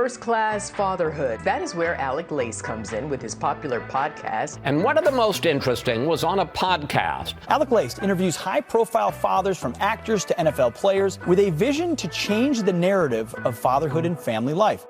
First Class Fatherhood. That is where Alec Lace comes in with his popular podcast. And one of the most interesting was on a podcast. Alec Lace interviews high-profile fathers from actors to NFL players with a vision to change the narrative of fatherhood and family life.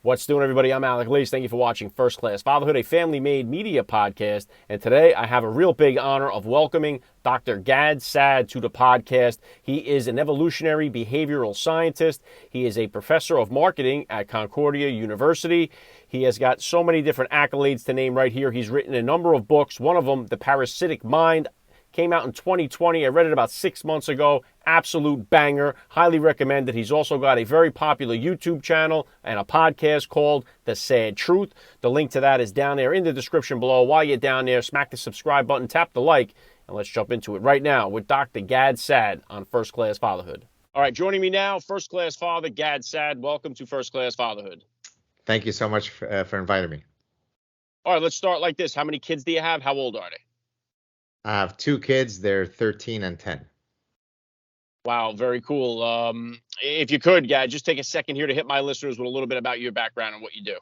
What's doing, everybody? I'm Alec Lace. Thank you for watching First Class Fatherhood, a family-made media podcast. And today I have a real big honor of welcoming Dr. Gad Saad to the podcast. He is an evolutionary behavioral scientist. He is a professor of marketing at Concordia University. He has got so many different accolades to name right here. He's written a number of books. One of them, The Parasitic Mind, came out in 2020. I read it about 6 months ago. Absolute banger. Highly recommended. He's also got a very popular YouTube channel and a podcast called The Saad Truth. The link to that is down there in the description below. While you're down there, smack the subscribe button, tap the like, and let's jump into it right now with Dr. Gad Saad on First Class Fatherhood. All right, joining me now, First Class Father Gad Saad. Welcome to First Class Fatherhood. Thank you so much for inviting me. All right, let's start like this. How many kids do you have? How old are they? I have two kids. They're 13 and 10. Wow, very cool. If you could, Gad, just take a second here to hit my listeners with a little bit about your background and what you do.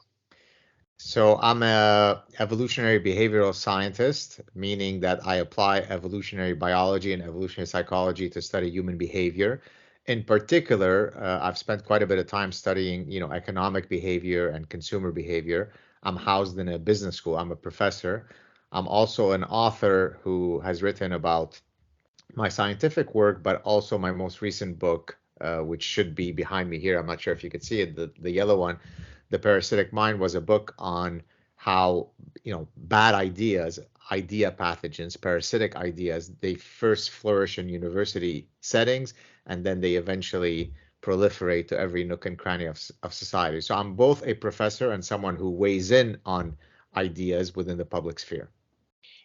So I'm a evolutionary behavioral scientist, meaning that I apply evolutionary biology and evolutionary psychology to study human behavior. In particular, I've spent quite a bit of time studying, economic behavior and consumer behavior. I'm housed in a business school. I'm a professor. I'm also an author who has written about my scientific work, but also my most recent book, which should be behind me here. I'm not sure if you could see it, the yellow one. The Parasitic Mind was a book on how, bad ideas, idea pathogens, parasitic ideas, they first flourish in university settings, and then they eventually proliferate to every nook and cranny of society. So I'm both a professor and someone who weighs in on ideas within the public sphere.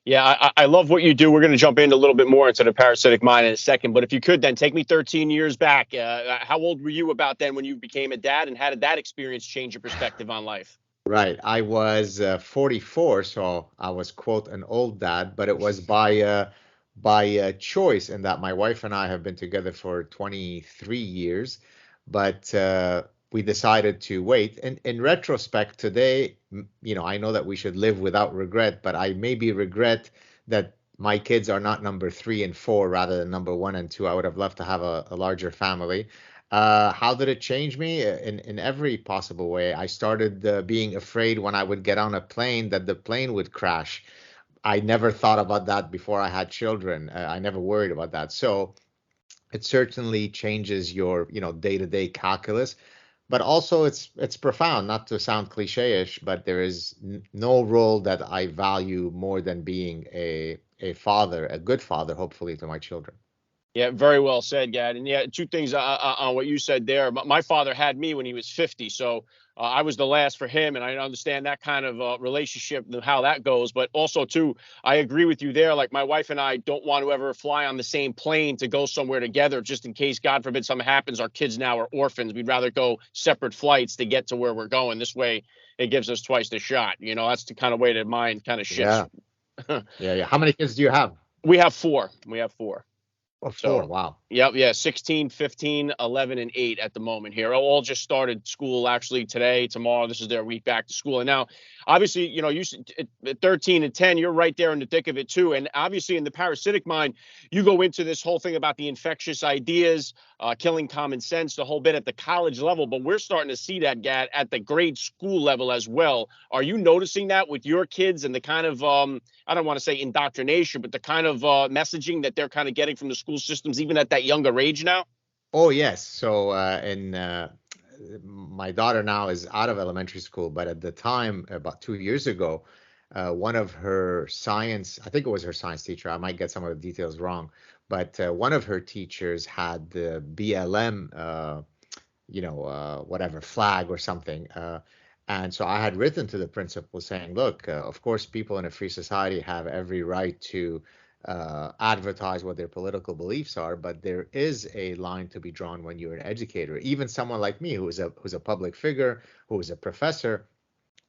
Yeah, I love what you do. We're going to jump in a little bit more into the parasitic mind in a second. But if you could, then take me 13 years back. How old were you about then when you became a dad? And how did that experience change your perspective on life? Right. I was 44, so I was, quote, an old dad. But it was by choice in that my wife and I have been together for 23 years. But we decided to wait. And in retrospect, today, I know that we should live without regret, but I maybe regret that my kids are not number 3 and 4 rather than number 1 and 2. I would have loved to have a larger family. How did it change me? In every possible way. I started being afraid when I would get on a plane that the plane would crash. I never thought about that before I had children. I never worried about that. So it certainly changes your, day-to-day calculus. But also it's profound, not to sound cliche-ish, but there is no role that I value more than being a father, a good father, hopefully, to my children. Yeah, very well said, Gad. And yeah, two things on what you said there. My father had me when he was 50, so I was the last for him, and I understand that kind of relationship and how that goes. But also, too, I agree with you there. Like, my wife and I don't want to ever fly on the same plane to go somewhere together, just in case, God forbid, something happens. Our kids now are orphans. We'd rather go separate flights to get to where we're going. This way, it gives us twice the shot. That's the kind of way that mind kind of shifts. Yeah. How many kids do you have? We have four. Oh, 4. Wow. Yep. Yeah. 16, 15, 11, and 8 at the moment here. All just started school actually today, tomorrow. This is their week back to school. And now, obviously, you at 13 and 10, you're right there in the thick of it, too. And obviously, in the parasitic mind, you go into this whole thing about the infectious ideas, killing common sense, the whole bit at the college level. But we're starting to see that, Gad, at the grade school level as well. Are you noticing that with your kids and the kind of, I don't want to say indoctrination, but the kind of messaging that they're kind of getting from the school systems, even at that younger age now? Oh, yes. So my daughter now is out of elementary school, but at the time, about 2 years ago, one of her science, I think it was her science teacher, I might get some of the details wrong, but one of her teachers had the BLM, whatever flag or something. And so I had written to the principal saying, look, of course, people in a free society have every right to advertise what their political beliefs are, but there is a line to be drawn when you're an educator. Even someone like me, who's a public figure, who is a professor,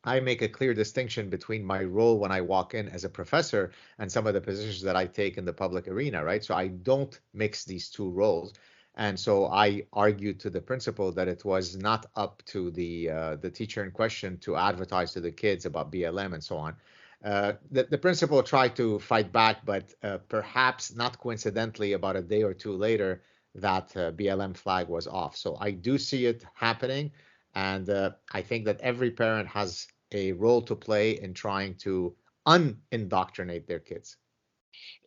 I make a clear distinction between my role when I walk in as a professor and some of the positions that I take in the public arena, right? So I don't mix these two roles. And so I argued to the principal that it was not up to the teacher in question to advertise to the kids about BLM and so on. The principal tried to fight back, but perhaps not coincidentally, about a day or two later, that BLM flag was off. So I do see it happening, and I think that every parent has a role to play in trying to unindoctrinate their kids.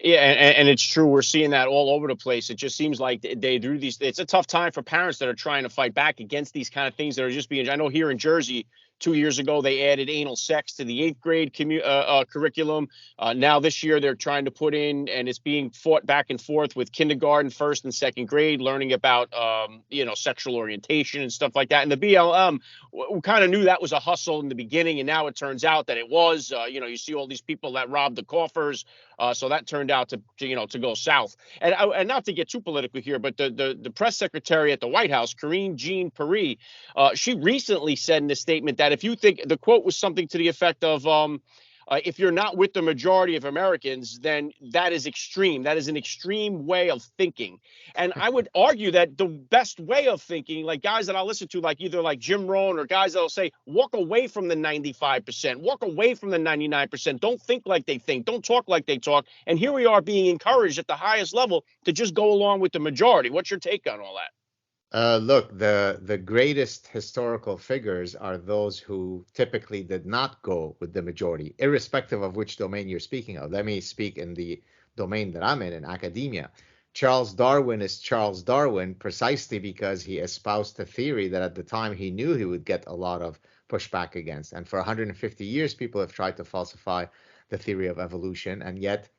Yeah, and it's true. We're seeing that all over the place. It just seems like they do these. It's a tough time for parents that are trying to fight back against these kind of things that are just being. I know here in Jersey, 2 years ago, they added anal sex to the eighth grade curriculum. Now this year, they're trying to put in, and it's being fought back and forth with kindergarten, first and second grade, learning about sexual orientation and stuff like that. And the BLM, we kind of knew that was a hustle in the beginning, and now it turns out that it was. You see all these people that robbed the coffers. So that turned out to go south. And not to get too political here, but the press secretary at the White House, Karine Jean-Pierre, she recently said in a statement that if you think, the quote was something to the effect of, if you're not with the majority of Americans, then that is extreme. That is an extreme way of thinking. And I would argue that the best way of thinking, like guys that I listen to, like either like Jim Rohn or guys that'll say, walk away from the 95%, walk away from the 99%. Don't think like they think. Don't talk like they talk. And here we are being encouraged at the highest level to just go along with the majority. What's your take on all that? Look, the greatest historical figures are those who typically did not go with the majority, irrespective of which domain you're speaking of. Let me speak in the domain that I'm in academia. Charles Darwin is Charles Darwin precisely because he espoused a theory that at the time he knew he would get a lot of pushback against. And for 150 years, people have tried to falsify the theory of evolution, and yet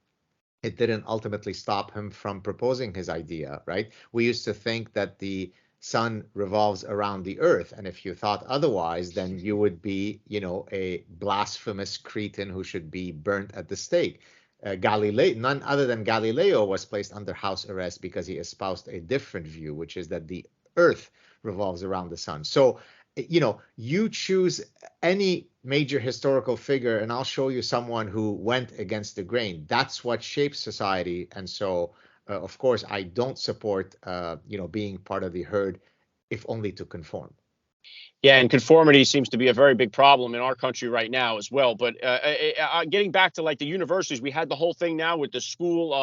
it didn't ultimately stop him from proposing his idea, right? We used to think that the sun revolves around the earth, and if you thought otherwise, then you would be, a blasphemous cretin who should be burnt at the stake. Galileo, none other than Galileo, was placed under house arrest because he espoused a different view, which is that the earth revolves around the sun. So you choose any major historical figure and I'll show you someone who went against the grain. That's what shapes society. And so, of course, I don't support, being part of the herd, if only to conform. Yeah, and conformity seems to be a very big problem in our country right now as well. But getting back to like the universities, we had the whole thing now with the school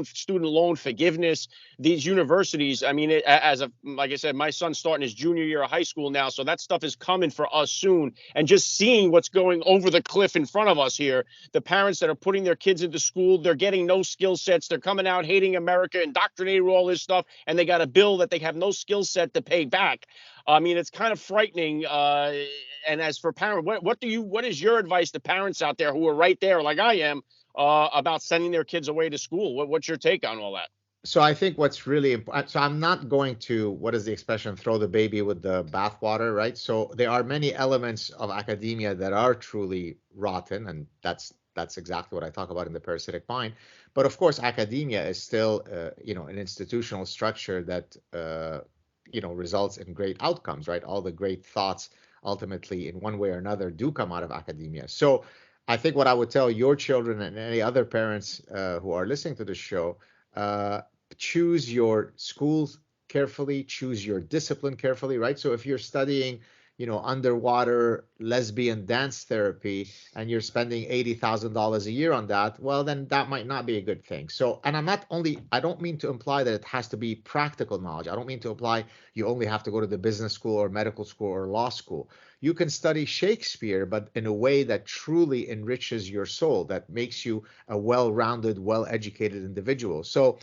student loan forgiveness. These universities, I mean, like I said, my son's starting his junior year of high school now, so that stuff is coming for us soon. And just seeing what's going over the cliff in front of us here, the parents that are putting their kids into school, they're getting no skill sets. They're coming out hating America, indoctrinated with all this stuff, and they got a bill that they have no skill set to pay back. I mean, it's kind of frightening. And as for parents, what is your advice to parents out there who are right there, like I am, about sending their kids away to school? What's your take on all that? So I think what's really important, so I'm not going to, what is the expression, throw the baby with the bathwater, right? So there are many elements of academia that are truly rotten, and that's exactly what I talk about in the Parasitic Mind. But of course, academia is still, an institutional structure that results in great outcomes, right? All the great thoughts ultimately in one way or another do come out of academia. So I think what I would tell your children and any other parents who are listening to the show, choose your schools carefully, choose your discipline carefully, right? So if you're studying, underwater lesbian dance therapy and you're spending $80,000 a year on that, well, then that might not be a good thing. So, and I don't mean to imply that it has to be practical knowledge. I don't mean to imply you only have to go to the business school or medical school or law school. You can study Shakespeare, but in a way that truly enriches your soul, that makes you a well-rounded, well-educated individual. So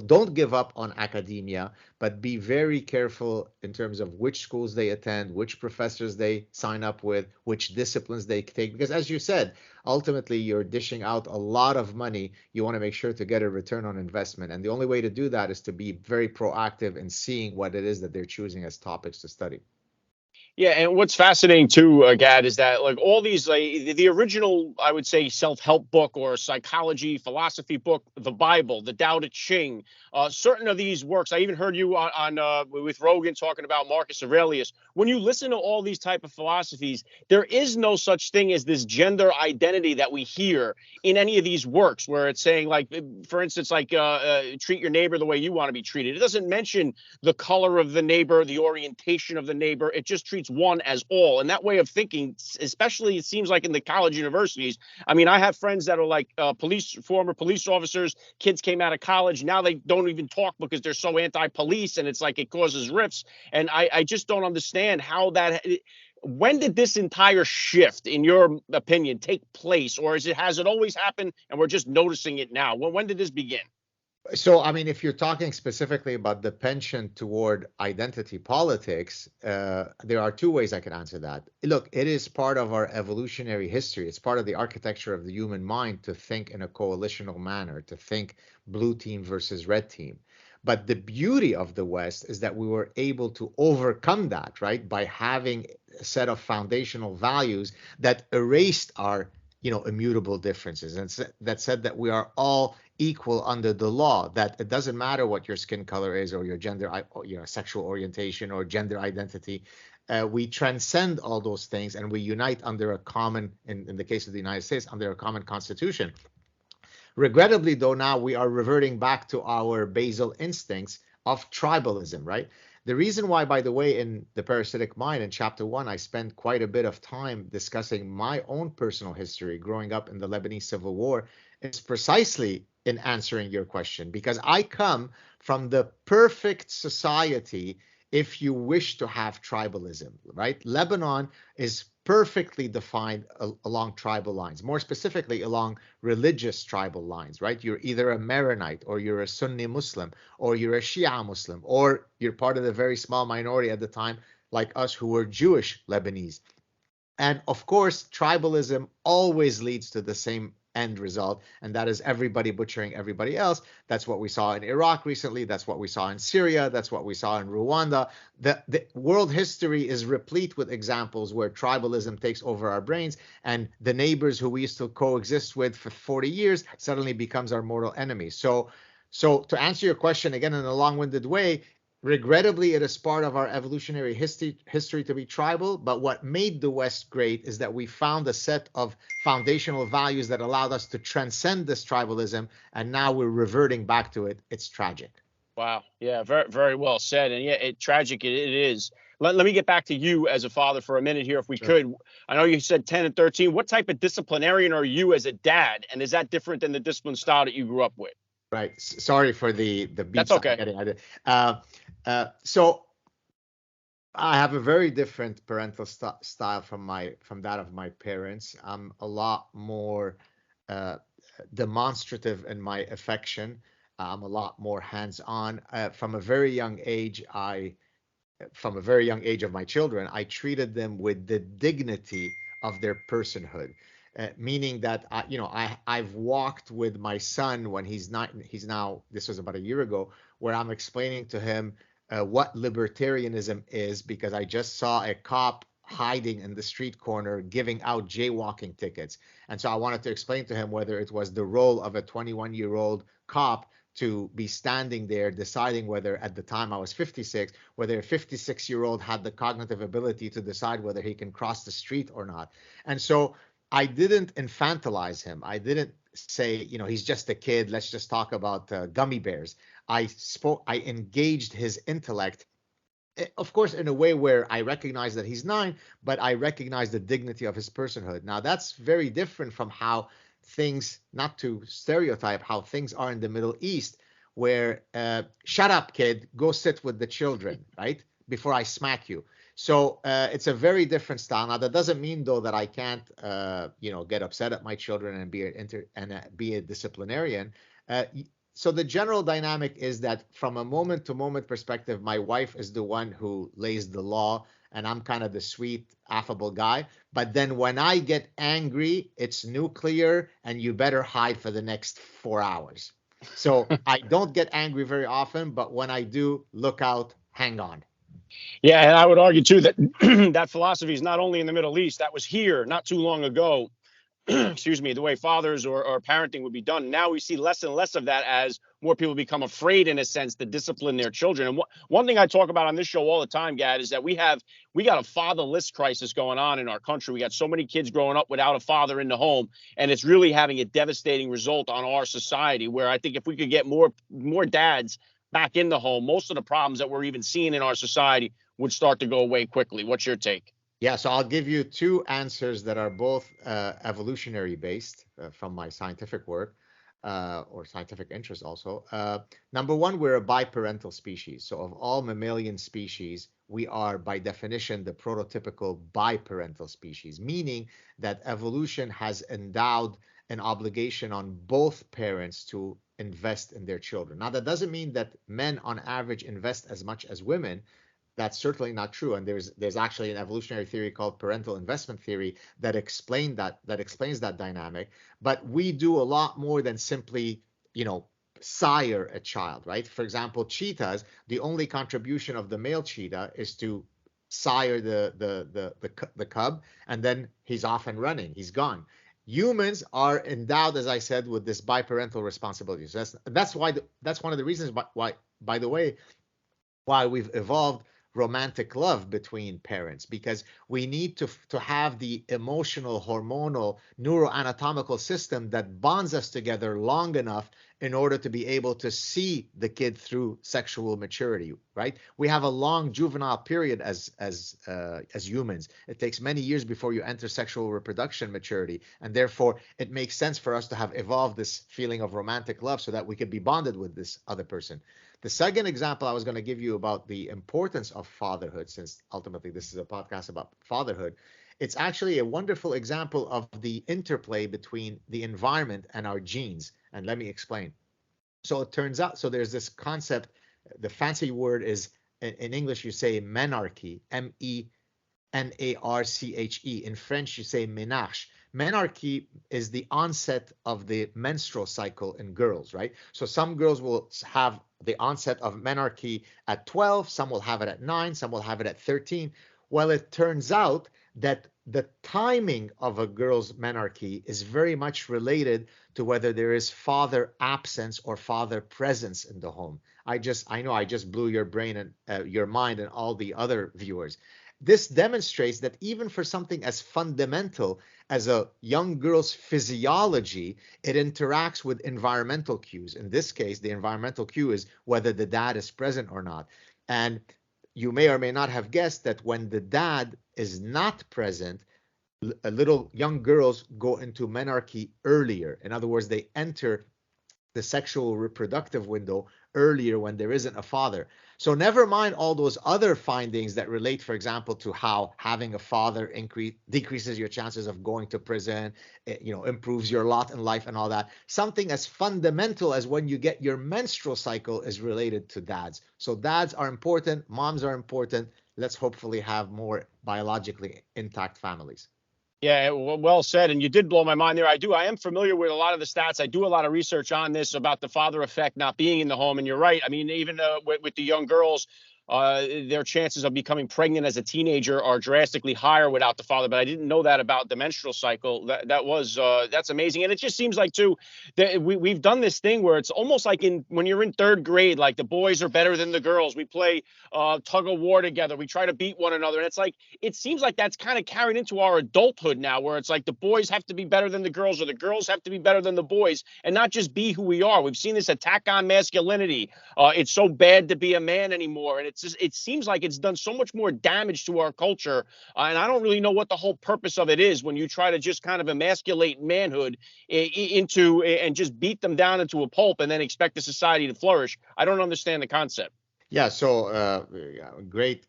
don't give up on academia, but be very careful in terms of which schools they attend, which professors they sign up with, which disciplines they take. Because as you said, ultimately you're dishing out a lot of money. You want to make sure to get a return on investment. And the only way to do that is to be very proactive in seeing what it is that they're choosing as topics to study. Yeah, and what's fascinating too, Gad, is that like all these, like the original, I would say, self-help book or psychology, philosophy book, the Bible, the Tao Te Ching, certain of these works. I even heard you on with Rogan talking about Marcus Aurelius. When you listen to all these type of philosophies, there is no such thing as this gender identity that we hear in any of these works, where it's saying, like, for instance, like treat your neighbor the way you want to be treated. It doesn't mention the color of the neighbor, the orientation of the neighbor. It just treats one as all. And that way of thinking, especially it seems like in the college universities. I mean, I have friends that are like former police officers. Kids came out of college. Now they don't even talk because they're so anti-police, and it's like it causes rifts. And I just don't understand how that. When did this entire shift, in your opinion, take place, or has it always happened and we're just noticing it now? When did this begin? So, I mean, if you're talking specifically about the penchant toward identity politics, there are two ways I can answer that. Look, it is part of our evolutionary history. It's part of the architecture of the human mind to think in a coalitional manner, to think blue team versus red team. But the beauty of the West is that we were able to overcome that, right, by having a set of foundational values that erased our, immutable differences, and that said that we are all equal under the law, that it doesn't matter what your skin color is or your gender, or your sexual orientation or gender identity. We transcend all those things and we unite under a common, in the case of the United States, under a common constitution. Regrettably, though, now we are reverting back to our basal instincts of tribalism, right? The reason why, by the way, in the Parasitic Mind in chapter 1, I spent quite a bit of time discussing my own personal history growing up in the Lebanese Civil War is precisely in answering your question, because I come from the perfect society if you wish to have tribalism, right? Lebanon is perfectly defined along tribal lines, more specifically along religious tribal lines, right? You're either a Maronite or you're a Sunni Muslim or you're a Shia Muslim, or you're part of the very small minority at the time, like us, who were Jewish Lebanese. And of course, tribalism always leads to the same end result, and that is everybody butchering everybody else. That's what we saw in Iraq recently. That's what we saw in Syria. That's what we saw in Rwanda. The world history is replete with examples where tribalism takes over our brains, and the neighbors who we used to coexist with for 40 years suddenly becomes our mortal enemy. So to answer your question again in a long-winded way, regrettably, it is part of our evolutionary history to be tribal, but what made the West great is that we found a set of foundational values that allowed us to transcend this tribalism, and now we're reverting back to it. It's tragic. Wow. Yeah, very, very well said. And yeah, tragic it is. Let me get back to you as a father for a minute here, if we could. I know you said 10 and 13. What type of disciplinarian are you as a dad? And is that different than the discipline style that you grew up with? Right. Sorry for the beats. That's okay. I'm getting. So I have a very different parental style from that of my parents. I'm a lot more demonstrative in my affection. I'm a lot more hands-on. From a very young age of my children, I treated them with the dignity of their personhood. Meaning that I've walked with my son when he's now, this was about a year ago, where I'm explaining to him what libertarianism is, because I just saw a cop hiding in the street corner giving out jaywalking tickets. And so I wanted to explain to him whether it was the role of a 21-year-old cop to be standing there deciding whether, at the time I was 56, whether a 56-year-old had the cognitive ability to decide whether he can cross the street or not. And so I didn't infantilize him. I didn't say, he's just a kid, let's just talk about gummy bears. I engaged his intellect, of course, in a way where I recognize that he's 9, but I recognize the dignity of his personhood. Now, that's very different from how things, not to stereotype, how things are in the Middle East, where, shut up, kid, go sit with the children, right? Before I smack you. So it's a very different style. Now, that doesn't mean, though, that I can't, get upset at my children and be a disciplinarian. So the general dynamic is that from a moment-to-moment perspective, my wife is the one who lays the law, and I'm kind of the sweet, affable guy. But then when I get angry, it's nuclear, and you better hide for the next 4 hours. So I don't get angry very often, but when I do, look out, hang on. Yeah, and I would argue too that that philosophy is not only in the Middle East. That was here not too long ago. Excuse me, the way fathers or parenting would be done. Now we see less and less of that as more people become afraid, in a sense, to discipline their children. And one thing I talk about on this show all the time, Gad, is that we got a fatherless crisis going on in our country. We got so many kids growing up without a father in the home, and it's really having a devastating result on our society. Where I think if we could get more dads back in the home, most of the problems that we're even seeing in our society would start to go away quickly. What's your take? Yeah, so I'll give you two answers that are both evolutionary based from my scientific work or scientific interest also. Number one, we're a biparental species. So of all mammalian species, we are by definition the prototypical biparental species, meaning that evolution has endowed an obligation on both parents to invest in their children. Now, that doesn't mean that men on average invest as much as women. That's certainly not true. And there's actually an evolutionary theory called parental investment theory that explains that dynamic. But we do a lot more than simply, sire a child, right? For example, cheetahs, the only contribution of the male cheetah is to sire the cub, and then he's off and running. He's gone. Humans are endowed, as I said, with this biparental responsibility. So that's one of the reasons why, by the way, why we've evolved romantic love between parents, because we need to have the emotional, hormonal, neuroanatomical system that bonds us together long enough in order to be able to see the kid through sexual maturity, right? We have a long juvenile period as humans. It takes many years before you enter sexual reproduction maturity, and therefore it makes sense for us to have evolved this feeling of romantic love so that we could be bonded with this other person. The second example I was going to give you about the importance of fatherhood, since ultimately this is a podcast about fatherhood, it's actually a wonderful example of the interplay between the environment and our genes. And let me explain. So it turns out, so there's this concept, the fancy word is, in English you say menarche, menarche. In French you say ménage. Menarche is the onset of the menstrual cycle in girls, right? So some girls will have the onset of menarche at 12, some will have it at 9, some will have it at 13. Well, it turns out that the timing of a girl's menarche is very much related to whether there is father absence or father presence in the home. I know I just blew your brain and your mind and all the other viewers. This demonstrates that even for something as fundamental as a young girl's physiology, it interacts with environmental cues. In this case, the environmental cue is whether the dad is present or not. And you may or may not have guessed that when the dad is not present, little young girls go into menarche earlier. In other words, they enter the sexual reproductive window earlier when there isn't a father. So never mind all those other findings that relate, for example, to how having a father decreases your chances of going to prison, improves your lot in life and all that. Something as fundamental as when you get your menstrual cycle is related to dads. So dads are important, moms are important. Let's hopefully have more biologically intact families. Yeah, well said. And you did blow my mind there. I am familiar with a lot of the stats. I do a lot of research on this about the father effect not being in the home. And you're right. I mean, even with the young girls, their chances of becoming pregnant as a teenager are drastically higher without the father. But I didn't know that about the menstrual cycle. That's amazing. And it just seems like too that we've done this thing where it's almost like when you're in third grade, like the boys are better than the girls. We play tug of war together. We try to beat one another. And it's like, it seems like that's kind of carried into our adulthood now, where it's like the boys have to be better than the girls, or the girls have to be better than the boys, and not just be who we are. We've seen this attack on masculinity. It's so bad to be a man anymore. And it seems like it's done so much more damage to our culture. And I don't really know what the whole purpose of it is when you try to just kind of emasculate manhood into and just beat them down into a pulp and then expect the society to flourish. I don't understand the concept. Yeah, so great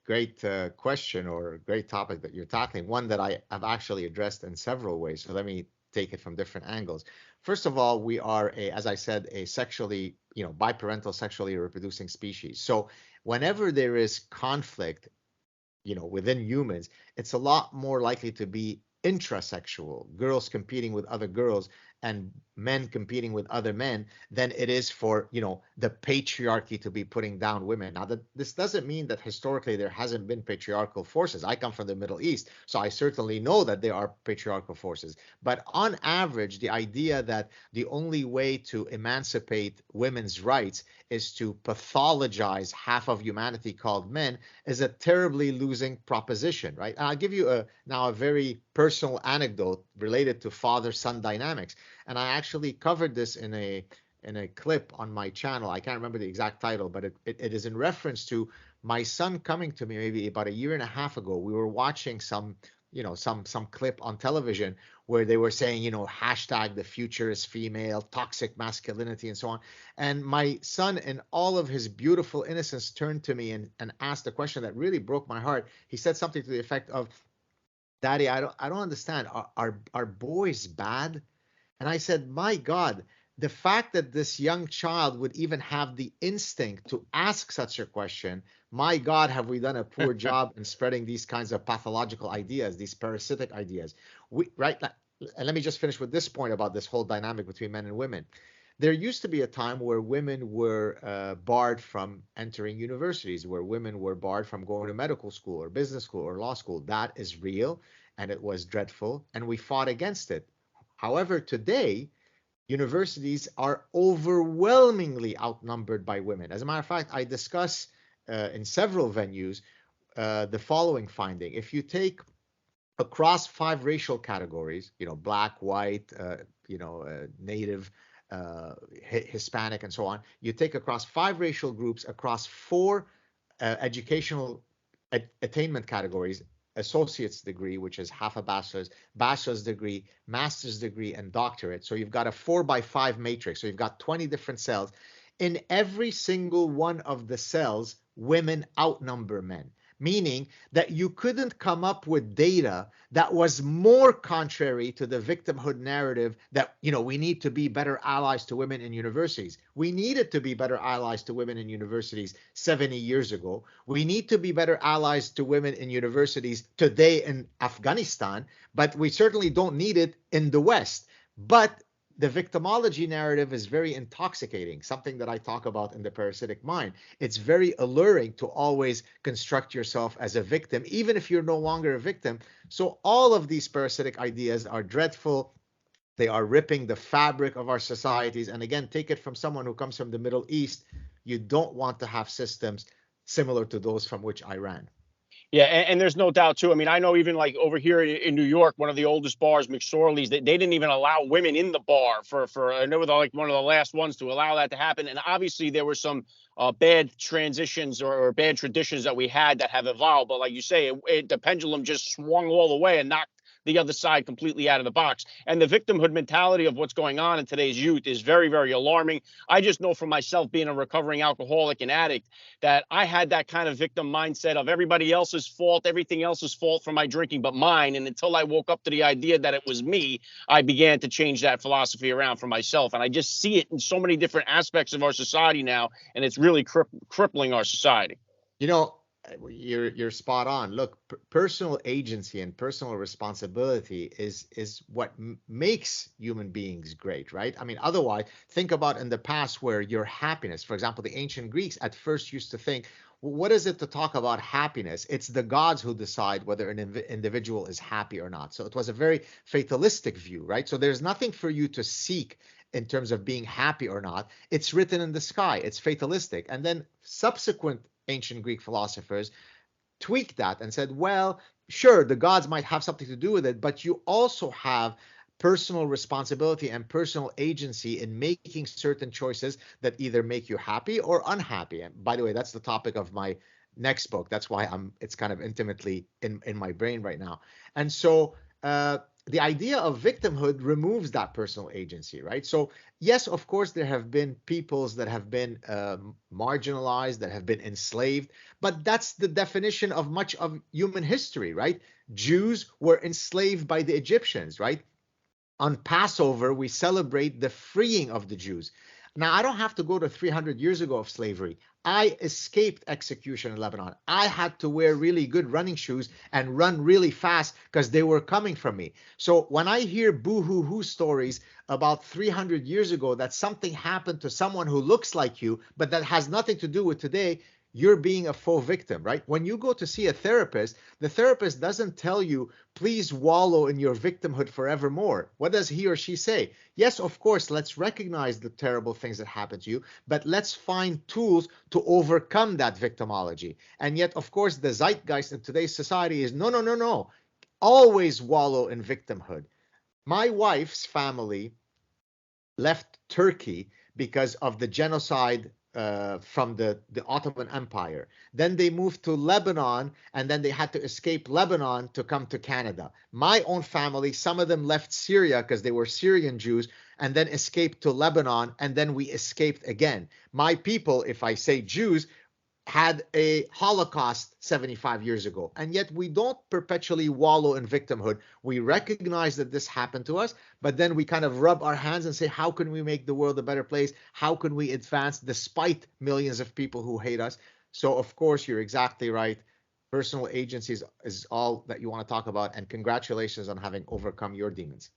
question, or great topic that you're tackling, one that I have actually addressed in several ways. So let me take it from different angles. First of all, we are, as I said, a sexually, biparental sexually reproducing species. So whenever there is conflict, within humans, it's a lot more likely to be intrasexual, girls competing with other girls, and men competing with other men than it is for, the patriarchy to be putting down women. Now, this doesn't mean that historically there hasn't been patriarchal forces. I come from the Middle East, so I certainly know that there are patriarchal forces. But on average, the idea that the only way to emancipate women's rights is to pathologize half of humanity called men is a terribly losing proposition, right? And I'll give you now a very personal anecdote related to father-son dynamics. And I actually covered this in a clip on my channel. I can't remember the exact title, but it is in reference to my son coming to me maybe about a year and a half ago. We were watching some clip on television where they were saying, hashtag the future is female, toxic masculinity, and so on. And my son, in all of his beautiful innocence, turned to me and asked a question that really broke my heart. He said something to the effect of, "Daddy, I don't understand. Are boys bad?" And I said, my God, the fact that this young child would even have the instinct to ask such a question, my God, have we done a poor job in spreading these kinds of pathological ideas, these parasitic ideas. And let me just finish with this point about this whole dynamic between men and women. There used to be a time where women were barred from entering universities, where women were barred from going to medical school or business school or law school. That is real, and it was dreadful, and we fought against it. However, today, universities are overwhelmingly outnumbered by women. As a matter of fact, I discuss in several venues the following finding. If you take across 5 racial categories, black, white, native, Hispanic, and so on, you take across 5 racial groups, across 4 educational attainment categories: associate's degree, which is half a bachelor's degree, master's degree, and doctorate. So you've got a 4x5 matrix. So you've got 20 different cells. In every single one of the cells, women outnumber men, meaning that you couldn't come up with data that was more contrary to the victimhood narrative that, we need to be better allies to women in universities. We needed to be better allies to women in universities 70 years ago. We need to be better allies to women in universities today in Afghanistan, but we certainly don't need it in the West. But the victimology narrative is very intoxicating, something that I talk about in the Parasitic Mind. It's very alluring to always construct yourself as a victim, even if you're no longer a victim. So all of these parasitic ideas are dreadful. They are ripping the fabric of our societies. And again, take it from someone who comes from the Middle East. You don't want to have systems similar to those from which I ran. Yeah, and there's no doubt too. I mean, I know even like over here in New York, one of the oldest bars, McSorley's, they didn't even allow women in the bar for I know they're like one of the last ones to allow that to happen. And obviously there were some bad transitions or bad traditions that we had that have evolved. But like you say, the pendulum just swung all the way and knocked the other side completely out of the box. And the victimhood mentality of what's going on in today's youth is very, very alarming. I just know for myself, being a recovering alcoholic and addict, that I had that kind of victim mindset of everybody else's fault, everything else's fault for my drinking but mine. And until I woke up to the idea that it was me, I began to change that philosophy around for myself. And I just see it in so many different aspects of our society now, and it's really crippling our society. You're spot on. Look, personal agency and personal responsibility is what makes human beings great, right? I mean, otherwise, think about in the past where your happiness, for example, the ancient Greeks at first used to think, well, what is it to talk about happiness? It's the gods who decide whether an individual is happy or not. So it was a very fatalistic view, right? So there's nothing for you to seek in terms of being happy or not. It's written in the sky. It's fatalistic. And then subsequent ancient Greek philosophers tweaked that and said, well, sure, the gods might have something to do with it, but you also have personal responsibility and personal agency in making certain choices that either make you happy or unhappy. And by the way, that's the topic of my next book. That's why it's kind of intimately in my brain right now. And so the idea of victimhood removes that personal agency, right? So yes, of course, there have been peoples that have been marginalized, that have been enslaved, but that's the definition of much of human history, right? Jews were enslaved by the Egyptians, right? On Passover, we celebrate the freeing of the Jews. Now, I don't have to go to 300 years ago of slavery. I escaped execution in Lebanon. I had to wear really good running shoes and run really fast because they were coming from me. So when I hear boo-hoo-hoo stories about 300 years ago that something happened to someone who looks like you, but that has nothing to do with today, you're being a faux victim, right? When you go to see a therapist, the therapist doesn't tell you, please wallow in your victimhood forevermore. What does he or she say? Yes, of course, let's recognize the terrible things that happen to you, but let's find tools to overcome that victimology. And yet, of course, the zeitgeist in today's society is no, no, no, no. Always wallow in victimhood. My wife's family left Turkey because of the genocide from the Ottoman Empire. Then they moved to Lebanon, and then they had to escape Lebanon to come to Canada. My own family, some of them left Syria because they were Syrian Jews, and then escaped to Lebanon, and then we escaped again. My people, if I say Jews, had a Holocaust 75 years ago. And yet we don't perpetually wallow in victimhood. We recognize that this happened to us, but then we kind of rub our hands and say, how can we make the world a better place? How can we advance despite millions of people who hate us? So of course, you're exactly right. Personal agency is all that you want to talk about. And congratulations on having overcome your demons.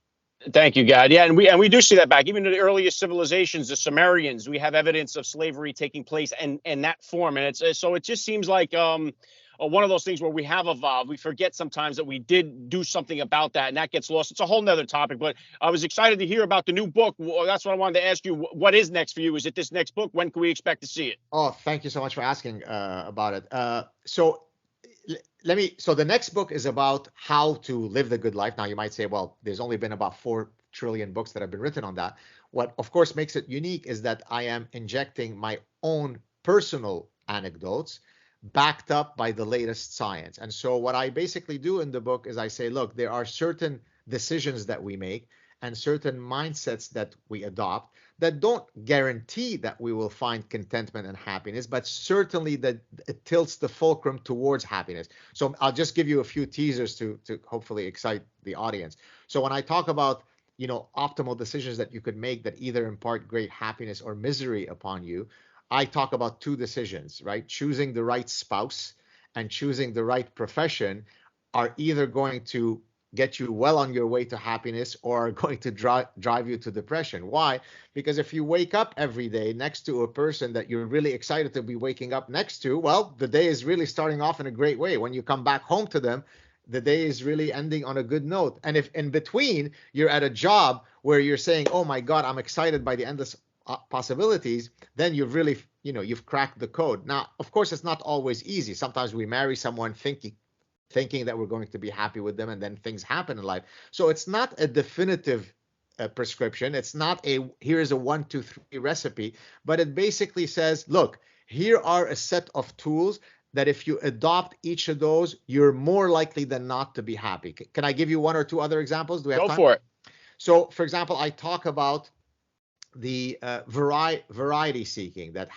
Thank you, Gad. Yeah, and we do see that back. Even in the earliest civilizations, the Sumerians, we have evidence of slavery taking place and that form. And it's so it just seems like one of those things where we have evolved. We forget sometimes that we did do something about that, and that gets lost. It's a whole nother topic. But I was excited to hear about the new book. Well, that's what I wanted to ask you. What is next for you? Is it this next book? When can we expect to see it? Oh, thank you so much for asking about it. So the next book is about how to live the good life. Now you might say, well, there's only been about 4 trillion books that have been written on that. What of course makes it unique is that I am injecting my own personal anecdotes backed up by the latest science. And so what I basically do in the book is I say, look, there are certain decisions that we make and certain mindsets that we adopt that don't guarantee that we will find contentment and happiness, but certainly that it tilts the fulcrum towards happiness. So I'll just give you a few teasers to hopefully excite the audience. So when I talk about, optimal decisions that you could make that either impart great happiness or misery upon you, I talk about 2 decisions, right? Choosing the right spouse and choosing the right profession are either going to get you well on your way to happiness or are going to drive you to depression. Why? Because if you wake up every day next to a person that you're really excited to be waking up next to, well, the day is really starting off in a great way. When you come back home to them, the day is really ending on a good note. And if in between you're at a job where you're saying, oh my God, I'm excited by the endless possibilities, then you've really, you've cracked the code. Now, of course, it's not always easy. Sometimes we marry someone thinking that we're going to be happy with them, and then things happen in life. So it's not a definitive prescription. It's not here's a 1, 2, 3 recipe, but it basically says, look, here are a set of tools that if you adopt each of those, you're more likely than not to be happy. Can I give you 1 or 2 other examples? Do we have time? Go for it. So, for example, I talk about the variety seeking that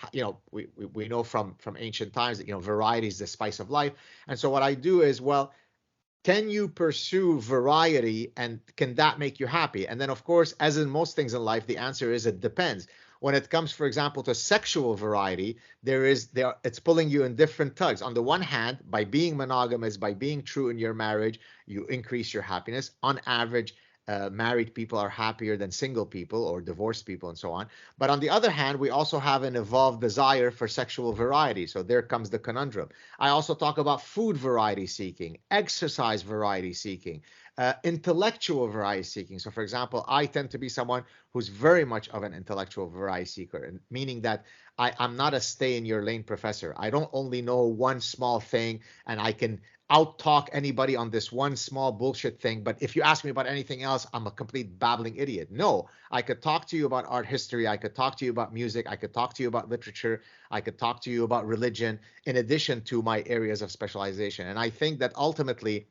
we know from ancient times that variety is the spice of life. And so what I do is, well, can you pursue variety, and can that make you happy? And then of course, as in most things in life, the answer is it depends. When it comes, for example, to sexual variety, it's pulling you in different tugs. On the one hand, by being monogamous, by being true in your marriage, you increase your happiness. On average, married people are happier than single people or divorced people and so on. But on the other hand, we also have an evolved desire for sexual variety. So there comes the conundrum. I also talk about food variety seeking, exercise variety seeking, intellectual variety seeking. So for example, I tend to be someone who's very much of an intellectual variety seeker, meaning that I'm not a stay in your lane professor. I don't only know one small thing and I can out-talk anybody on this one small bullshit thing, but if you ask me about anything else, I'm a complete babbling idiot. No, I could talk to you about art history, I could talk to you about music, I could talk to you about literature, I could talk to you about religion, in addition to my areas of specialization. And I think that ultimately,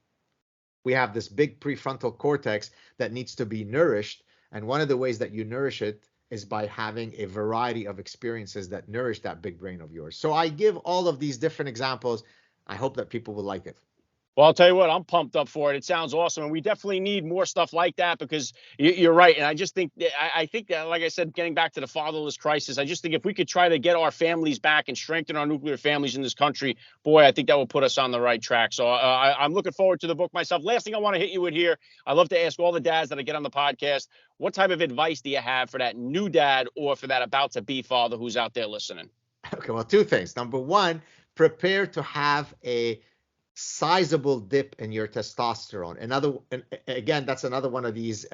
we have this big prefrontal cortex that needs to be nourished, and one of the ways that you nourish it is by having a variety of experiences that nourish that big brain of yours. So I give all of these different examples. I hope that people will like it. Well, I'll tell you what, I'm pumped up for it. It sounds awesome. And we definitely need more stuff like that because you're right. And I just think I think that, like I said, getting back to the fatherless crisis, I just think if we could try to get our families back and strengthen our nuclear families in this country, boy, I think that will put us on the right track. So I'm looking forward to the book myself. Last thing I want to hit you with here, I love to ask all the dads that I get on the podcast, what type of advice do you have for that new dad or for that about to be father who's out there listening? Okay, well, two things. Number one, prepare to have a sizable dip in your testosterone. And again, that's another one of these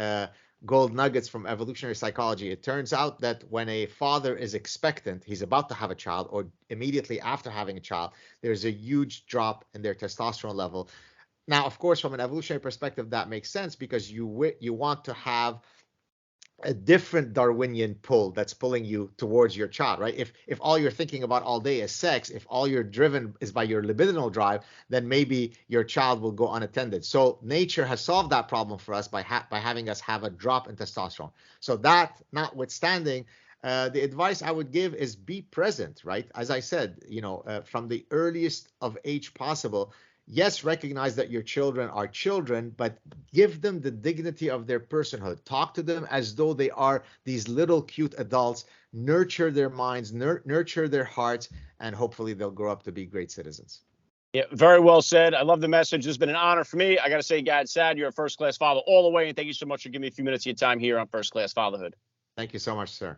gold nuggets from evolutionary psychology. It turns out that when a father is expectant, he's about to have a child, or immediately after having a child, there's a huge drop in their testosterone level. Now, of course, from an evolutionary perspective, that makes sense because you want to have a different Darwinian pull that's pulling you towards your child, right? If all you're thinking about all day is sex, if all you're driven is by your libidinal drive, then maybe your child will go unattended. So nature has solved that problem for us by having us have a drop in testosterone. So that notwithstanding, the advice I would give is be present, right? As I said, from the earliest of age possible. Yes, recognize that your children are children, but give them the dignity of their personhood. Talk to them as though they are these little cute adults. Nurture their minds, nurture their hearts, and hopefully they'll grow up to be great citizens. Yeah, very well said. I love the message. This has been an honor for me. I got to say, Gad Saad, you're a first-class father all the way, and thank you so much for giving me a few minutes of your time here on First Class Fatherhood. Thank you so much, sir.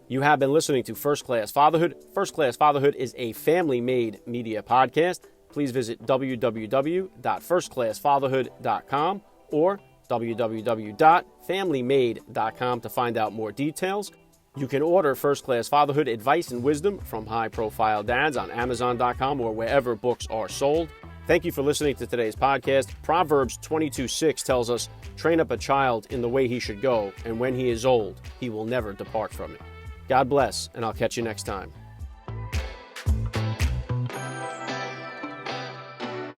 You have been listening to First Class Fatherhood. First Class Fatherhood is a family-made media podcast. Please visit www.firstclassfatherhood.com or www.familymade.com to find out more details. You can order First Class Fatherhood advice and wisdom from high-profile dads on Amazon.com or wherever books are sold. Thank you for listening to today's podcast. Proverbs 22:6 tells us, train up a child in the way he should go, and when he is old, he will never depart from it. God bless, and I'll catch you next time.